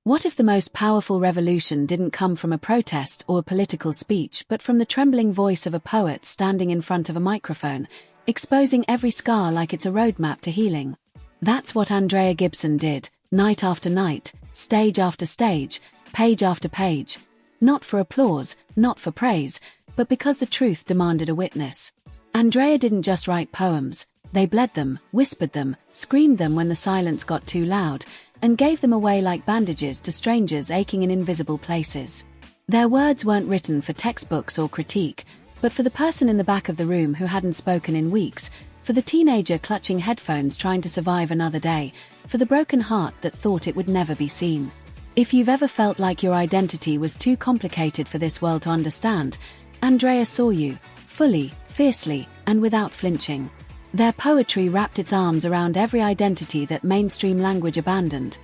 What if the most powerful revolution didn't come from a protest or a political speech, but from the trembling voice of a poet standing in front of a microphone, exposing every scar like it's a roadmap to healing? That's what Andrea Gibson did, night after night, stage after stage, page after page. Not for applause, not for praise, but because the truth demanded a witness. Andrea didn't just write poems, they bled them, whispered them, screamed them when the silence got too loud, and gave them away like bandages to strangers aching in invisible places. Their words weren't written for textbooks or critique, but for the person in the back of the room who hadn't spoken in weeks, for the teenager clutching headphones trying to survive another day, for the broken heart that thought it would never be seen. If you've ever felt like your identity was too complicated for this world to understand, Andrea saw you, fully, fiercely, and without flinching. Their poetry wrapped its arms around every identity that mainstream language abandoned.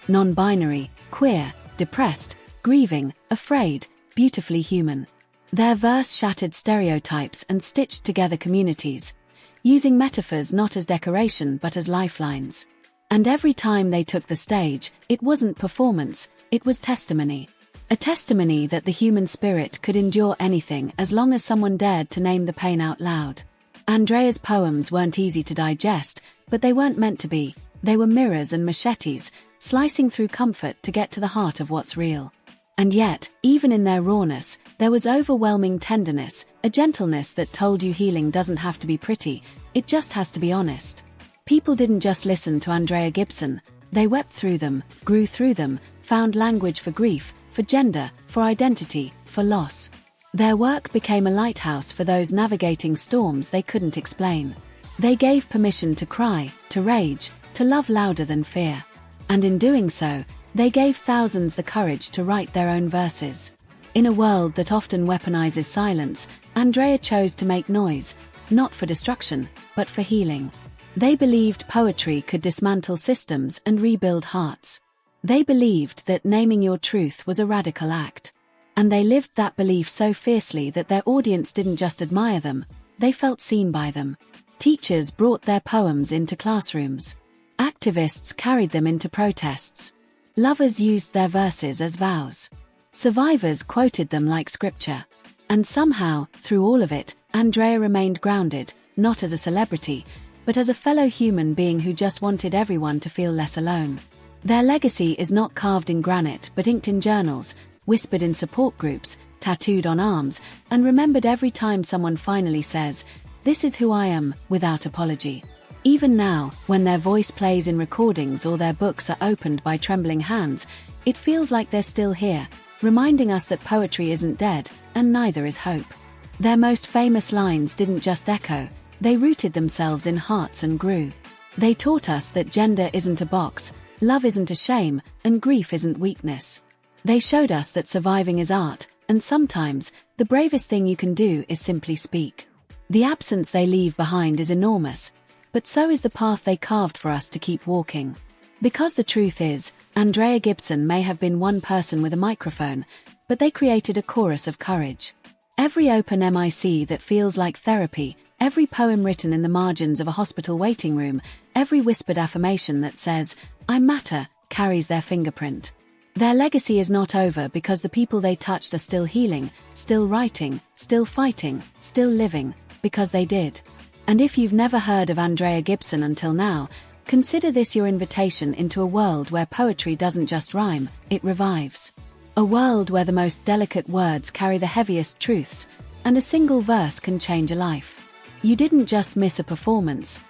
Non-binary, queer, depressed, grieving, afraid, beautifully human. Their verse shattered stereotypes and stitched together communities, using metaphors not as decoration but as lifelines. And every time they took the stage, it wasn't performance, it was testimony. A testimony that the human spirit could endure anything as long as someone dared to name the pain out loud. Andrea's poems weren't easy to digest, but they weren't meant to be. They were mirrors and machetes, slicing through comfort to get to the heart of what's real. And yet, even in their rawness, there was overwhelming tenderness, a gentleness that told you healing doesn't have to be pretty, it just has to be honest. People didn't just listen to Andrea Gibson, they wept through them, grew through them, found language for grief, for gender, for identity, for loss. Their work became a lighthouse for those navigating storms they couldn't explain. They gave permission to cry, to rage, to love louder than fear. And in doing so, they gave thousands the courage to write their own verses. In a world that often weaponizes silence, Andrea chose to make noise, not for destruction, but for healing. They believed poetry could dismantle systems and rebuild hearts. They believed that naming your truth was a radical act. And they lived that belief so fiercely that their audience didn't just admire them, they felt seen by them. Teachers brought their poems into classrooms. Activists carried them into protests. Lovers used their verses as vows. Survivors quoted them like scripture. And somehow, through all of it, Andrea remained grounded, not as a celebrity, but as a fellow human being who just wanted everyone to feel less alone. Their legacy is not carved in granite but inked in journals, whispered in support groups, tattooed on arms, and remembered every time someone finally says, "This is who I am," without apology. Even now, when their voice plays in recordings or their books are opened by trembling hands, it feels like they're still here, reminding us that poetry isn't dead, and neither is hope. Their most famous lines didn't just echo, they rooted themselves in hearts and grew. They taught us that gender isn't a box, love isn't a shame, and grief isn't weakness. They showed us that surviving is art, and sometimes, the bravest thing you can do is simply speak. The absence they leave behind is enormous, but so is the path they carved for us to keep walking. Because the truth is, Andrea Gibson may have been one person with a microphone, but they created a chorus of courage. Every open mic that feels like therapy, every poem written in the margins of a hospital waiting room, every whispered affirmation that says, "I matter," carries their fingerprint. Their legacy is not over because the people they touched are still healing, still writing, still fighting, still living, because they did. And if you've never heard of Andrea Gibson until now, consider this your invitation into a world where poetry doesn't just rhyme, it revives. A world where the most delicate words carry the heaviest truths, and a single verse can change a life. You didn't just miss a performance,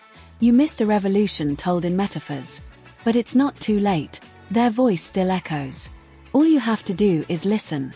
you missed a revolution told in metaphors. But it's not too late. Their voice still echoes. All you have to do is listen.